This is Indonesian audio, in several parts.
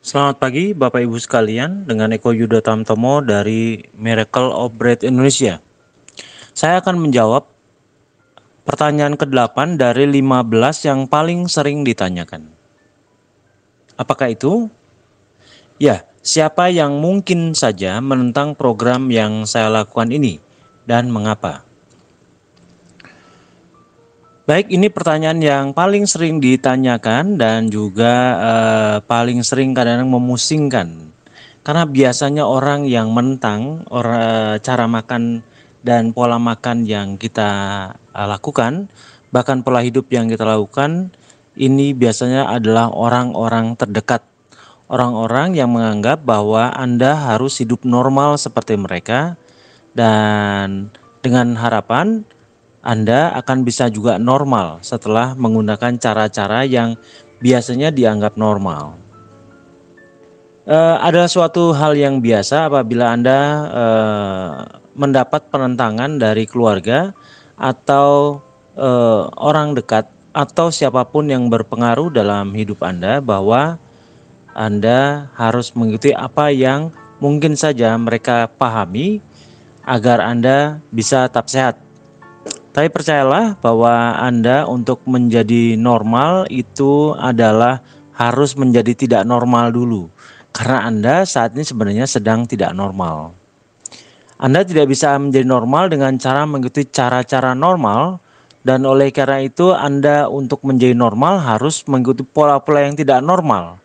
Selamat pagi Bapak Ibu sekalian, dengan Eko Yudo Tamtomo dari Miracle of Bread Indonesia. Saya akan menjawab pertanyaan ke-8 dari 15 yang paling sering ditanyakan. Apakah itu? Ya, siapa yang mungkin saja menentang program yang saya lakukan ini dan mengapa? Baik, ini pertanyaan yang paling sering ditanyakan dan juga paling sering kadang-kadang memusingkan. Karena biasanya orang yang menentang cara makan dan pola makan yang kita lakukan, bahkan pola hidup yang kita lakukan, ini biasanya adalah orang-orang terdekat. Orang-orang yang menganggap bahwa Anda harus hidup normal seperti mereka dan dengan harapan Anda akan bisa juga normal setelah menggunakan cara-cara yang biasanya dianggap normal. Adalah suatu hal yang biasa apabila Anda mendapat penentangan dari keluarga atau orang dekat atau siapapun yang berpengaruh dalam hidup Anda bahwa Anda harus mengikuti apa yang mungkin saja mereka pahami agar Anda bisa tetap sehat. Tapi percayalah bahwa Anda untuk menjadi normal itu adalah harus menjadi tidak normal dulu. Karena Anda saat ini sebenarnya sedang tidak normal. Anda tidak bisa menjadi normal dengan cara mengikuti cara-cara normal. Dan oleh karena itu Anda untuk menjadi normal harus mengikuti pola-pola yang tidak normal.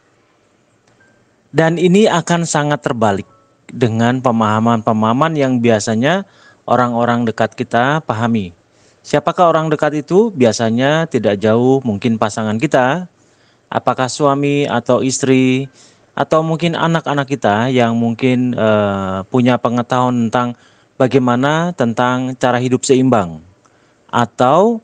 Dan ini akan sangat terbalik dengan pemahaman-pemahaman yang biasanya orang-orang dekat kita pahami. Siapakah orang dekat itu? Biasanya tidak jauh mungkin pasangan kita, apakah suami atau istri, atau mungkin anak-anak kita yang mungkin punya pengetahuan tentang bagaimana tentang cara hidup seimbang. Atau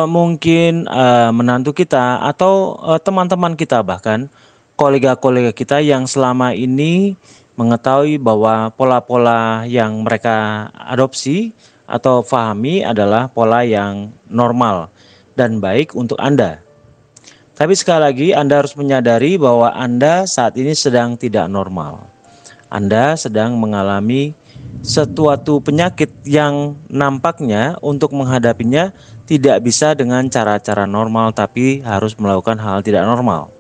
mungkin menantu kita atau teman-teman kita bahkan kolega-kolega kita yang selama ini mengetahui bahwa pola-pola yang mereka adopsi atau pahami adalah pola yang normal dan baik untuk Anda. Tapi sekali lagi Anda harus menyadari bahwa Anda saat ini sedang tidak normal. Anda sedang mengalami suatu penyakit yang nampaknya untuk menghadapinya tidak bisa dengan cara-cara normal tapi harus melakukan hal tidak normal.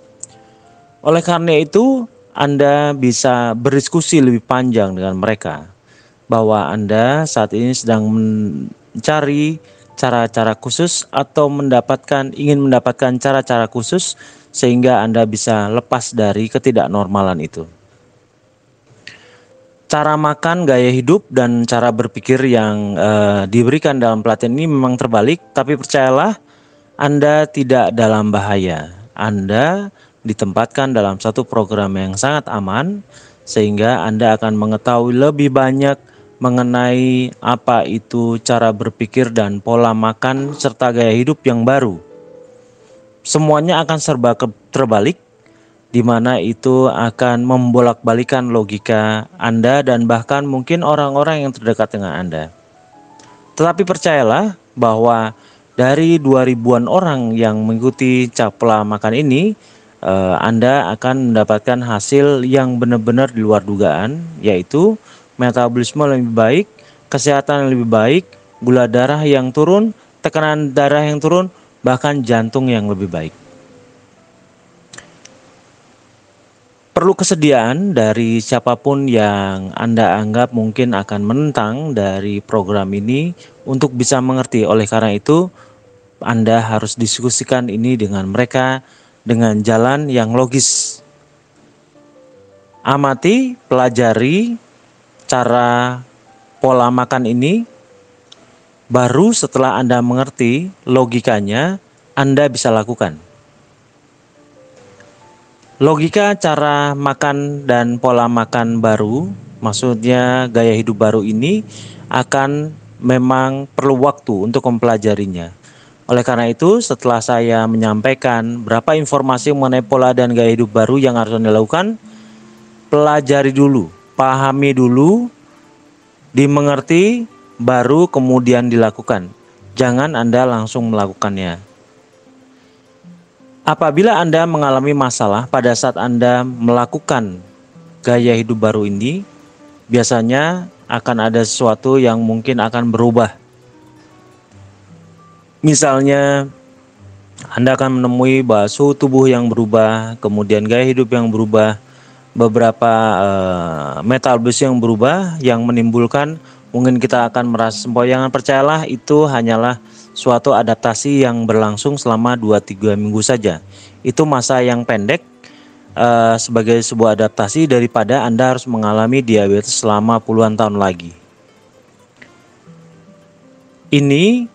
Oleh karena itu, Anda bisa berdiskusi lebih panjang dengan mereka bahwa Anda saat ini sedang mencari cara-cara khusus atau ingin mendapatkan cara-cara khusus sehingga Anda bisa lepas dari ketidaknormalan itu. Cara makan, gaya hidup, dan cara berpikir yang diberikan dalam pelatihan ini memang terbalik, tapi percayalah Anda tidak dalam bahaya. Anda ditempatkan dalam satu program yang sangat aman, sehingga Anda akan mengetahui lebih banyak mengenai apa itu cara berpikir dan pola makan serta gaya hidup yang baru. Semuanya akan serba terbalik, di mana itu akan membolak-balikan logika Anda dan bahkan mungkin orang-orang yang terdekat dengan Anda. Tetapi percayalah bahwa dari 2000-an orang yang mengikuti pola makan ini, Anda akan mendapatkan hasil yang benar-benar di luar dugaan, yaitu metabolisme lebih baik, kesehatan yang lebih baik, gula darah yang turun, tekanan darah yang turun, bahkan jantung yang lebih baik. Perlu kesediaan dari siapapun yang Anda anggap mungkin akan menentang dari program ini untuk bisa mengerti. Oleh karena itu, Anda harus diskusikan ini dengan mereka dengan jalan yang logis. Amati, pelajari cara pola makan ini. Baru setelah Anda mengerti logikanya, Anda bisa lakukan. Logika cara makan dan pola makan baru, maksudnya gaya hidup baru ini akan memang perlu waktu untuk mempelajarinya. Oleh karena itu, setelah saya menyampaikan berapa informasi mengenai pola dan gaya hidup baru yang harus Anda lakukan, pelajari dulu, pahami dulu, dimengerti, baru kemudian dilakukan. Jangan Anda langsung melakukannya. Apabila Anda mengalami masalah pada saat Anda melakukan gaya hidup baru ini, biasanya akan ada sesuatu yang mungkin akan berubah. Misalnya, Anda akan menemui bahwa suhu tubuh yang berubah, kemudian gaya hidup yang berubah, beberapa metabolisme yang berubah, yang menimbulkan mungkin kita akan merasa sempoyangan. Percayalah, itu hanyalah suatu adaptasi yang berlangsung selama 2-3 minggu saja. Itu masa yang pendek sebagai sebuah adaptasi daripada Anda harus mengalami diabetes selama puluhan tahun lagi. Ini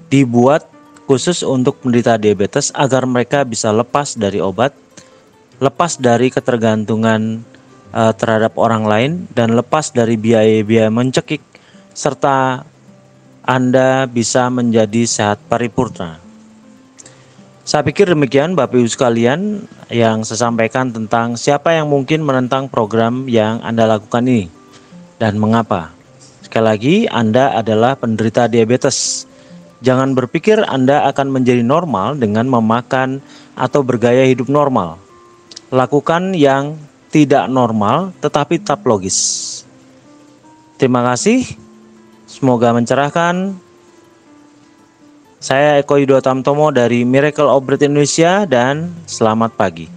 dibuat khusus untuk penderita diabetes agar mereka bisa lepas dari obat, lepas dari ketergantungan terhadap orang lain, dan lepas dari biaya-biaya mencekik, serta Anda bisa menjadi sehat paripurna. Saya pikir demikian Bapak Ibu sekalian yang saya sampaikan tentang siapa yang mungkin menentang program yang Anda lakukan ini dan mengapa. Sekali lagi, Anda adalah penderita diabetes. Jangan berpikir Anda akan menjadi normal dengan memakan atau bergaya hidup normal. Lakukan yang tidak normal tetapi tetap logis. Terima kasih. Semoga mencerahkan. Saya Eko Yudo Tamtomo dari Miracle of Breath Indonesia dan selamat pagi.